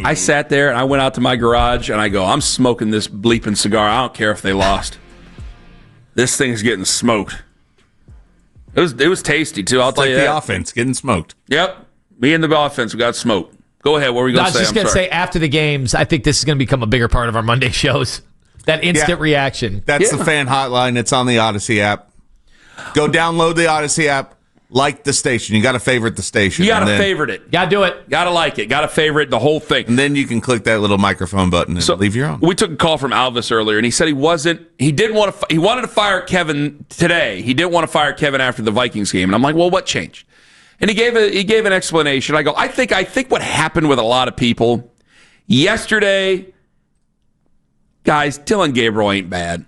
I sat there and I went out to my garage and I go, I'm smoking this bleeping cigar. I don't care if they lost. This thing's getting smoked. It was tasty, too. I'll tell you that. The offense getting smoked. Yep. Me and the offense, we got smoked. Go ahead. What were we going to say? I was just going to say, after the games, I think this is going to become a bigger part of our Monday shows. That instant reaction. That's the fan hotline. It's on the Odyssey app. Go download the Odyssey app. Like the station. You got to favorite the station. You got to favorite it. Got to do it. Got to like it. Got to favorite the whole thing. And then you can click that little microphone button and leave your own. We took a call from Alvis earlier, and he said he wanted to fire Kevin today. He didn't want to fire Kevin after the Vikings game. And I'm like, well, what changed? And he gave an explanation. I go, I think what happened with a lot of people yesterday, guys, Dillon Gabriel ain't bad.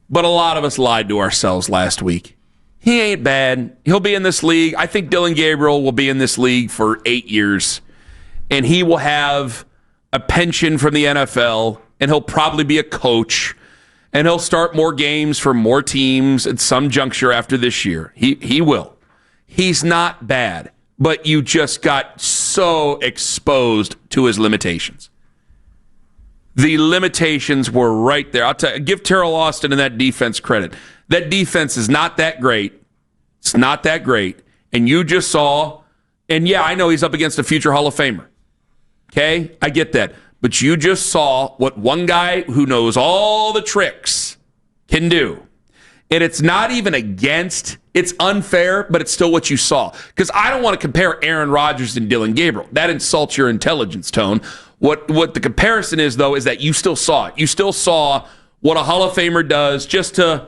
But a lot of us lied to ourselves last week. He ain't bad. He'll be in this league. I think Dillon Gabriel will be in this league for 8 years. And he will have a pension from the NFL. And he'll probably be a coach. And he'll start more games for more teams at some juncture after this year. He will. He's not bad. But you just got so exposed to his limitations. The limitations were right there. I'll tell you, give Terrell Austin and that defense credit. That defense is not that great. It's not that great. And you just saw, and yeah, I know he's up against a future Hall of Famer. Okay? I get that. But you just saw what one guy who knows all the tricks can do. And it's not even against, it's unfair, but it's still what you saw. Because I don't want to compare Aaron Rodgers and Dillon Gabriel. That insults your intelligence, Tone. What the comparison is, though, is that you still saw it. You still saw what a Hall of Famer does just to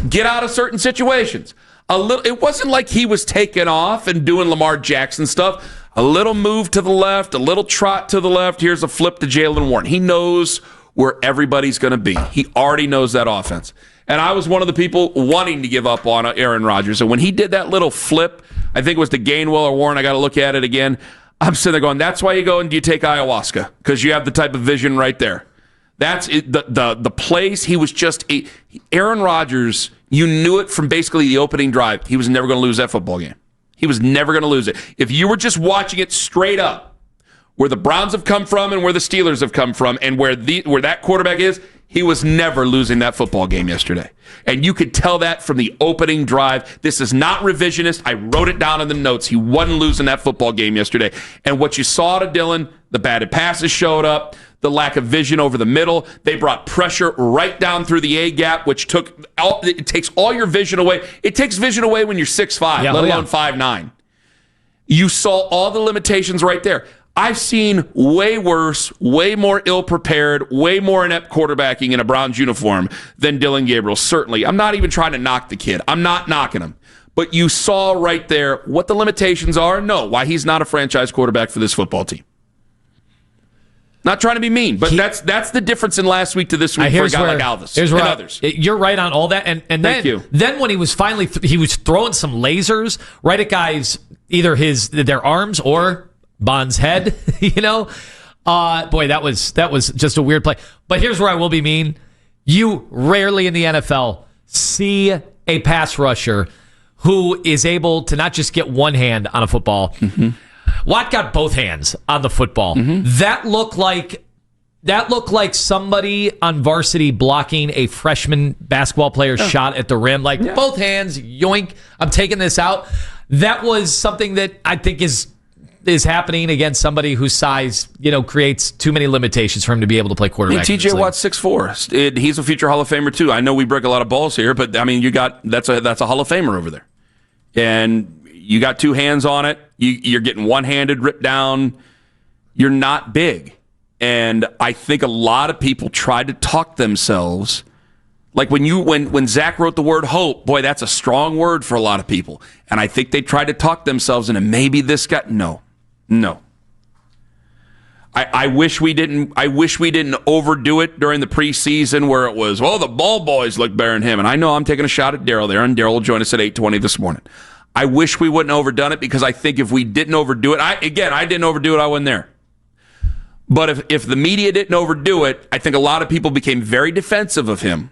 get out of certain situations. It wasn't like he was taking off and doing Lamar Jackson stuff. A little move to the left, a little trot to the left. Here's a flip to Jaylen Warren. He knows where everybody's going to be. He already knows that offense. And I was one of the people wanting to give up on Aaron Rodgers. And when he did that little flip, I think it was to Gainwell or Warren, I got to look at it again. I'm sitting there going, that's why you go and you take ayahuasca, because you have the type of vision right there. That's it, the place he was just Aaron Rodgers. You knew it from basically the opening drive. He was never going to lose that football game. He was never going to lose it. If you were just watching it straight up, where the Browns have come from and where the Steelers have come from and where that quarterback is, he was never losing that football game yesterday. And you could tell that from the opening drive. This is not revisionist. I wrote it down in the notes. He wasn't losing that football game yesterday. And what you saw to Dillon, the batted passes showed up, the lack of vision over the middle. They brought pressure right down through the A-gap, which it takes all your vision away. It takes vision away when you're 6'5", let alone 5'9". You saw all the limitations right there. I've seen way worse, way more ill-prepared, way more inept quarterbacking in a Browns uniform than Dillon Gabriel, certainly. I'm not even trying to knock the kid. I'm not knocking him. But you saw right there what the limitations are. No, why he's not a franchise quarterback for this football team. Not trying to be mean, but that's the difference in last week to this week for a guy like Alvis and others. You're right on all that. And then when he was finally he was throwing some lasers right at guys, either their arms or Bond's head, boy, that was just a weird play. But here's where I will be mean. You rarely in the NFL see a pass rusher who is able to not just get one hand on a football. Mm-hmm. Watt got both hands on the football. Mm-hmm. That looked like somebody on varsity blocking a freshman basketball player's shot at the rim. Both hands, yoink, I'm taking this out. That was something that I think is happening against somebody whose size, creates too many limitations for him to be able to play quarterback. TJ Watt's 6'4". He's a future Hall of Famer too. I know we break a lot of balls here, but I mean, that's a Hall of Famer over there, and you got two hands on it. You're getting one-handed ripped down. You're not big, and I think a lot of people tried to talk themselves. Like when Zach wrote the word hope, boy, that's a strong word for a lot of people, and I think they tried to talk themselves into maybe this guy. No. I wish we didn't overdo it during the preseason where it was, the ball boys look better than him. And I know I'm taking a shot at Daryl there, and Daryl will join us at 8:20 this morning. I wish we wouldn't have overdone it, because I think if we didn't overdo it, I didn't overdo it, I wasn't there. But if the media didn't overdo it, I think a lot of people became very defensive of him.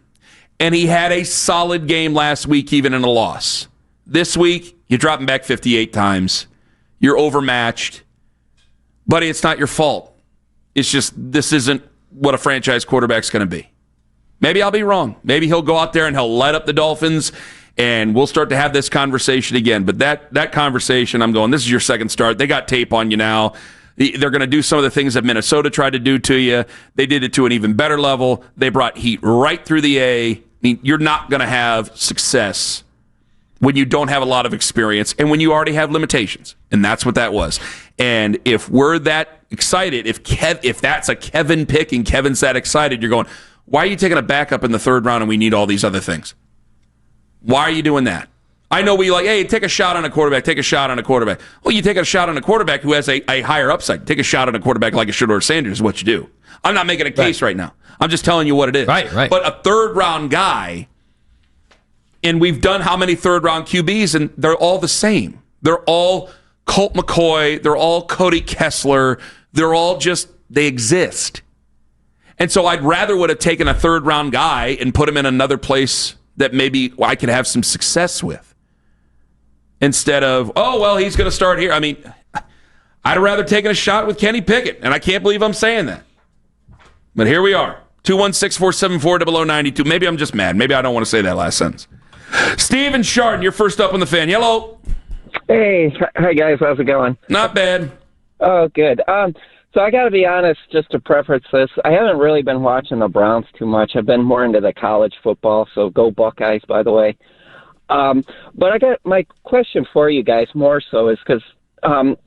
And he had a solid game last week, even in a loss. This week, you drop him back 58 times. You're overmatched. Buddy, it's not your fault. It's just this isn't what a franchise quarterback's going to be. Maybe I'll be wrong. Maybe he'll go out there and he'll light up the Dolphins, and we'll start to have this conversation again. But that conversation, I'm going, this is your second start. They got tape on you now. They're going to do some of the things that Minnesota tried to do to you. They did it to an even better level. They brought heat right through the A. I mean, you're not going to have success when you don't have a lot of experience and when you already have limitations. And that's what that was. And if we're that excited, if that's a Kevin pick and Kevin's that excited, you're going, why are you taking a backup in the third round and we need all these other things? Why are you doing that? I know we like, hey, take a shot on a quarterback, take a shot on a quarterback. Well, you take a shot on a quarterback who has a higher upside. Take a shot on a quarterback like a Shedeur Sanders is what you do. I'm not making a case right now. I'm just telling you what it is. Right. But a third-round guy, and we've done how many third-round QBs, and they're all the same. They're all Colt McCoy. They're all Cody Kessler. They're all just, they exist. And so I'd rather would have taken a third-round guy and put him in another place that maybe I could have some success with. Instead of, oh, well, he's going to start here. I mean, I'd have rather taken a shot with Kenny Pickett, and I can't believe I'm saying that. But here we are, 216-474-0092. Maybe I'm just mad. Maybe I don't want to say that last sentence. Steven Chardon, you're first up on the Fan. Hello. Hey, hi guys, how's it going? Not bad. Oh, good. So I got to be honest, just to preface this, I haven't really been watching the Browns too much. I've been more into the college football, so go Buckeyes, by the way. But I got my question for you guys more so is because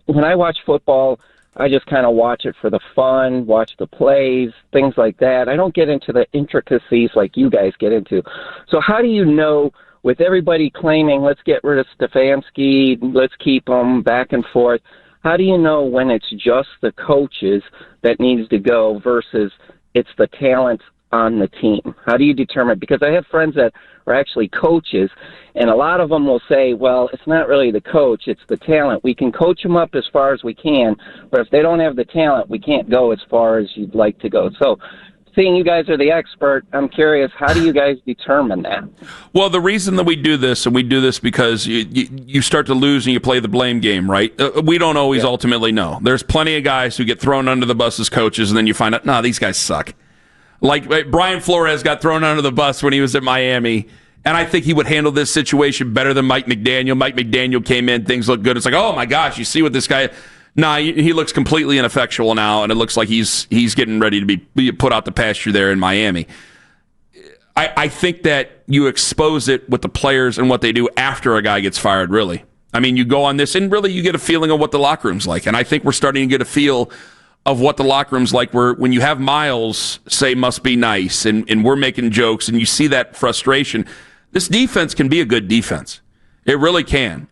when I watch football, I just kind of watch it for the fun, watch the plays, things like that. I don't get into the intricacies like you guys get into. So how do you know, with everybody claiming, let's get rid of Stefanski, let's keep him, back and forth, how do you know when it's just the coaches that needs to go versus it's the talent on the team? How do you determine? Because I have friends that are actually coaches, and a lot of them will say, well, it's not really the coach, it's the talent. We can coach them up as far as we can, but if they don't have the talent, we can't go as far as you'd like to go. So seeing you guys are the expert, I'm curious, how do you guys determine that? Well, the reason that we do this, and we do this because you start to lose and you play the blame game, right? We don't always ultimately know. There's plenty of guys who get thrown under the bus as coaches, and then you find out, no, these guys suck. Like Brian Flores got thrown under the bus when he was at Miami, and I think he would handle this situation better than Mike McDaniel. Mike McDaniel came in, things look good. It's like, oh my gosh, you see what this guy... Nah, he looks completely ineffectual now, and it looks like he's getting ready to be put out the pasture there in Miami. I think that you expose it with the players and what they do after a guy gets fired, really. I mean, you go on this, and really you get a feeling of what the locker room's like, and I think we're starting to get a feel of what the locker room's like, where when you have Miles say must be nice, and we're making jokes, and you see that frustration, this defense can be a good defense. It really can.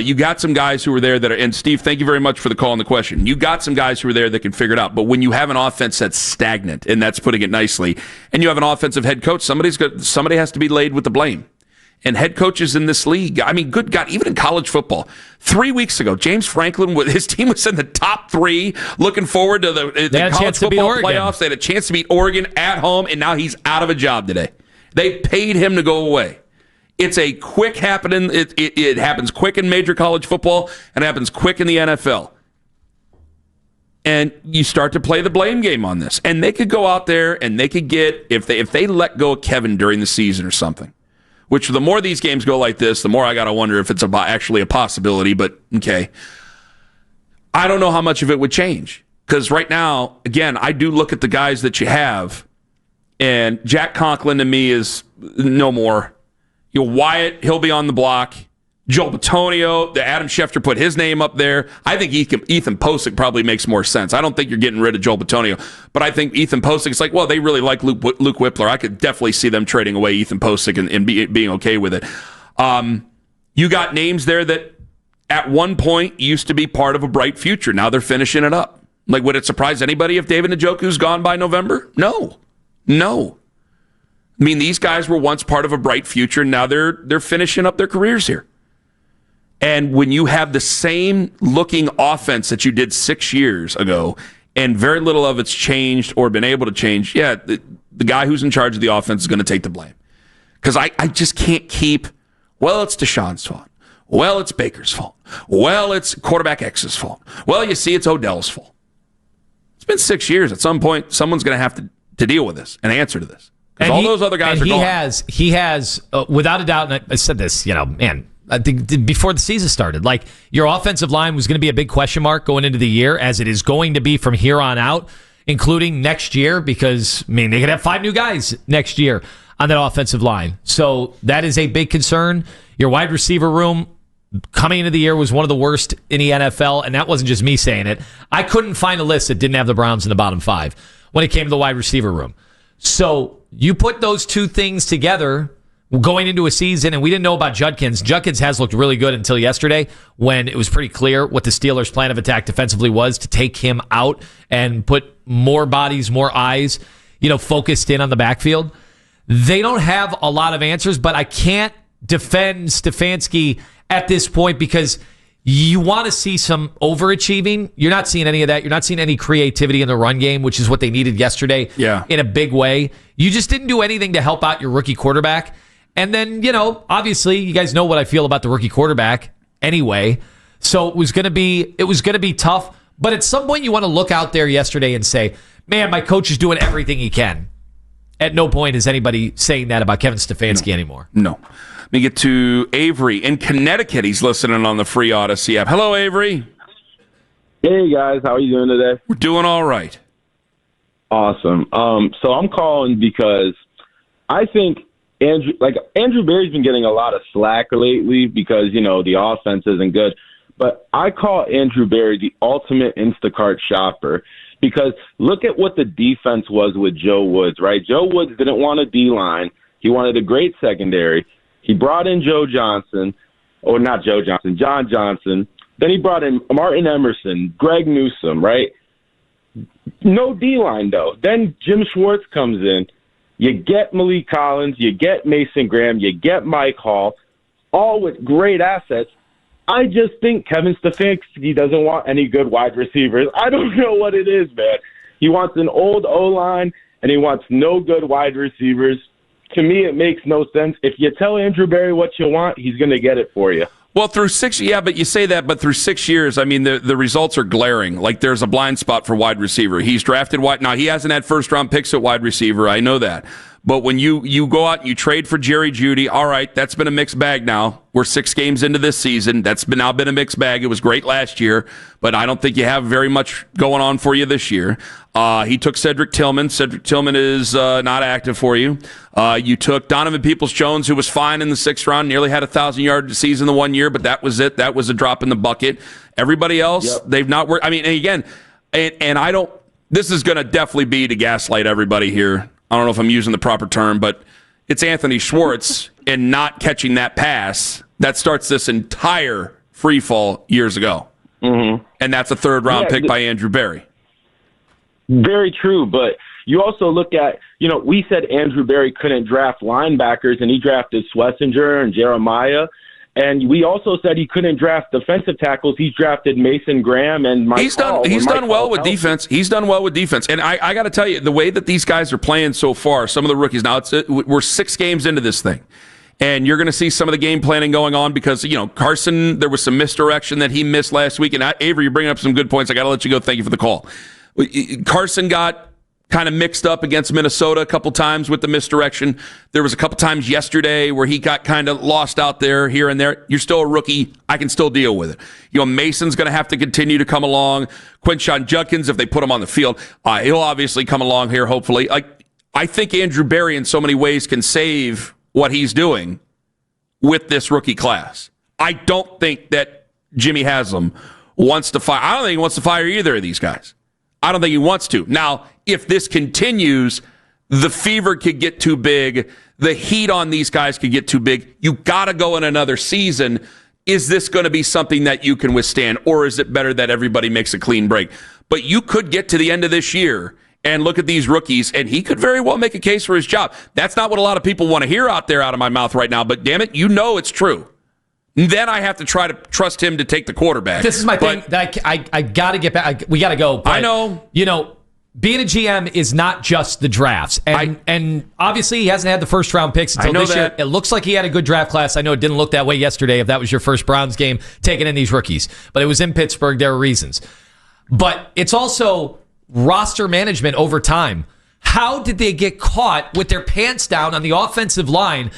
You got some guys who are there that are, and Steve, thank you very much for the call and the question. You got some guys who are there that can figure it out. But when you have an offense that's stagnant, and that's putting it nicely, and you have an offensive head coach, somebody has to be laid with the blame. And head coaches in this league, I mean, good God, even in college football, 3 weeks ago, James Franklin, his team was in the top three, looking forward to the college football playoffs. They had a chance to beat Oregon at home, and now he's out of a job today. They paid him to go away. It's a quick happening. It happens quick in major college football, and it happens quick in the NFL. And you start to play the blame game on this. And they could go out there and they could get, if they let go of Kevin during the season or something, which the more these games go like this, the more I got to wonder if it's actually a possibility. But, okay. I don't know how much of it would change. Because right now, again, I do look at the guys that you have, and Jack Conklin to me is no more. Wyatt, he'll be on the block. Joel Bitonio, the Adam Schefter put his name up there. I think Ethan Posick probably makes more sense. I don't think you're getting rid of Joel Bitonio, but I think Ethan Posick, it's like, well, they really like Luke Whippler. I could definitely see them trading away Ethan Posick and being okay with it. You got names there that at one point used to be part of a bright future. Now they're finishing it up. Like, would it surprise anybody if David Njoku's gone by November? No. I mean, these guys were once part of a bright future. Now they're finishing up their careers here. And when you have the same looking offense that you did 6 years ago, and very little of it's changed or been able to change, the guy who's in charge of the offense is going to take the blame. Because I just can't keep, well, it's Deshaun's fault. Well, it's Baker's fault. Well, it's quarterback X's fault. Well, you see, it's Odell's fault. been 6 years. At some point, someone's going to have to deal with this and answer to this. Because all those other guys are gone. He has, without a doubt, and I said this, man, I think before the season started, like your offensive line was going to be a big question mark going into the year, as it is going to be from here on out, including next year, because, they could have 5 new guys next year on that offensive line. So that is a big concern. Your wide receiver room coming into the year was one of the worst in the NFL, and that wasn't just me saying it. I couldn't find a list that didn't have the Browns in the bottom 5 when it came to the wide receiver room. So you put those two things together going into a season, and we didn't know about Judkins. Judkins has looked really good until yesterday, when it was pretty clear what the Steelers' plan of attack defensively was, to take him out and put more bodies, more eyes, focused in on the backfield. They don't have a lot of answers, but I can't defend Stefanski at this point, because you want to see some overachieving. You're not seeing any of that. You're not seeing any creativity in the run game, which is what they needed yesterday in a big way. You just didn't do anything to help out your rookie quarterback. And then, obviously, you guys know what I feel about the rookie quarterback anyway. So it was going to be tough. But at some point, you want to look out there yesterday and say, man, my coach is doing everything he can. At no point is anybody saying that about Kevin Stefanski anymore. No. Let me get to Avery in Connecticut. He's listening on the free Odyssey app. Hello, Avery. Hey, guys. How are you doing today? We're doing all right. Awesome. So I'm calling because I think Andrew Berry's been getting a lot of slack lately because, the offense isn't good. But I call Andrew Berry the ultimate Instacart shopper, because look at what the defense was with Joe Woods, right? Joe Woods didn't want a D-line. He wanted a great secondary. He brought in John Johnson. Then he brought in Martin Emerson, Greg Newsome, right? No D-line, though. Then Jim Schwartz comes in. You get Malik Collins, you get Mason Graham, you get Mike Hall, all with great assets. I just think Kevin Stefanski doesn't want any good wide receivers. I don't know what it is, man. He wants an old O-line, and he wants no good wide receivers. To me, it makes no sense. If you tell Andrew Berry what you want, he's going to get it for you. Well, through 6 but you say that, but through 6 years, the results are glaring. Like, there's a blind spot for wide receiver. He's drafted now, he hasn't had first-round picks at wide receiver. I know that. But when you go out and you trade for Jerry Jeudy, all right, that's been a mixed bag now. We're 6 games into this season. That's now been a mixed bag. It was great last year, but I don't think you have very much going on for you this year. He took Cedric Tillman. Cedric Tillman is not active for you. You took Donovan Peoples-Jones, who was fine in the 6th round, nearly had a 1,000-yard season the 1 year, but that was it. That was a drop in the bucket. Everybody else, They've not worked. This is going to definitely be to gaslight everybody here. I don't know if I'm using the proper term, but it's Anthony Schwartz and not catching that pass that starts this entire free fall years ago. Mm-hmm. And that's a 3rd-round pick by Andrew Berry. Very true, but you also look at, we said Andrew Berry couldn't draft linebackers, and he drafted Schlesinger and Jeremiah. And we also said he couldn't draft defensive tackles. He's drafted Mason Graham and Mike Hall. He's done well with defense. He's done well with defense. And I got to tell you, the way that these guys are playing so far, some of the rookies, now we're 6 games into this thing. And you're going to see some of the game planning going on because, Carson, there was some misdirection that he missed last week. And Avery, you're bringing up some good points. I got to let you go. Thank you for the call. Carson got kind of mixed up against Minnesota a couple times with the misdirection. There was a couple times yesterday where he got kind of lost out there here and there. You're still a rookie. I can still deal with it. Mason's going to have to continue to come along. Quinshon Judkins, if they put him on the field, he'll obviously come along here, hopefully. I think Andrew Berry in so many ways can save what he's doing with this rookie class. I don't think that Jimmy Haslam wants to fire. I don't think he wants to fire either of these guys. I don't think he wants to. Now, if this continues, the fever could get too big. The heat on these guys could get too big. You got to go in another season. Is this going to be something that you can withstand, or is it better that everybody makes a clean break? But you could get to the end of this year and look at these rookies, and he could very well make a case for his job. That's not what a lot of people want to hear out there out of my mouth right now, but damn it, it's true. Then I have to try to trust him to take the quarterback. This is my thing that I got to get back. We got to go. But, I know. Being a GM is not just the drafts. And obviously he hasn't had the first round picks until this year. It looks like he had a good draft class. I know it didn't look that way yesterday if that was your first Browns game, taking in these rookies. But it was in Pittsburgh. There were reasons. But it's also roster management over time. How did they get caught with their pants down on the offensive line?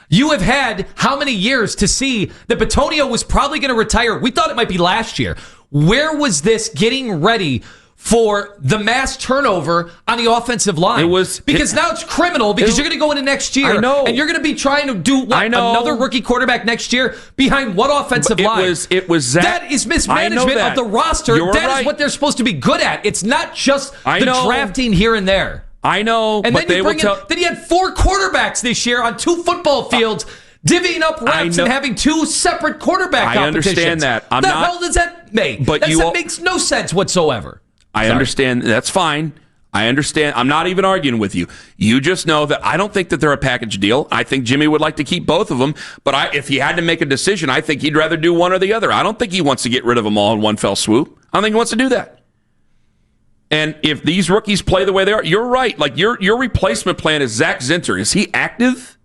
You have had how many years to see that Bitonio was probably going to retire? We thought it might be last year. Where was this getting ready for the mass turnover on the offensive line? Now it's criminal because you're going to go into next year and you're going to be trying to do another rookie quarterback next year behind what offensive line? It was that. That is mismanagement of the roster. That is what they're supposed to be good at. It's not just the drafting here and there. I know, and but then then he had 4 quarterbats this year on 2 football fields, divvying up reps and having 2 separate quarterback competitions. I understand that. The hell does that make? That makes no sense whatsoever. I understand. That's fine. I understand. I'm not even arguing with you. You just know that I don't think that they're a package deal. I think Jimmy would like to keep both of them, but if he had to make a decision, I think he'd rather do one or the other. I don't think he wants to get rid of them all in one fell swoop. I don't think he wants to do that. And if these rookies play the way they are, you're right. Like your replacement plan is Zach Zinter. Is he active?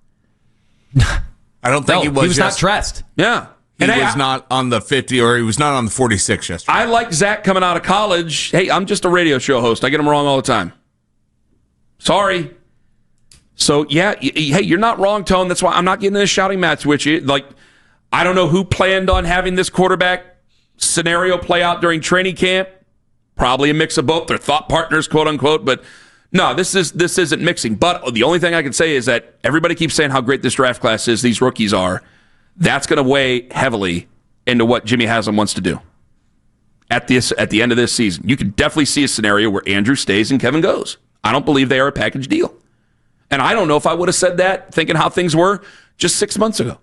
I don't think he was. He was not dressed. Yeah. He was not on the 50, or he was not on the 46 yesterday. I like Zach coming out of college. Hey, I'm just a radio show host. I get him wrong all the time. Sorry. So, yeah, hey, you're not wrong, Tone. That's why I'm not getting in a shouting match with you. Like, I don't know who planned on having this quarterback scenario play out during training camp. Probably a mix of both. They're thought partners, quote unquote. But no, this isn't mixing. But the only thing I can say is that everybody keeps saying how great this draft class is. These rookies are. That's going to weigh heavily into what Jimmy Haslam wants to do at the end of this season. You could definitely see a scenario where Andrew stays and Kevin goes. I don't believe they are a package deal. And I don't know if I would have said that thinking how things were just 6 months ago.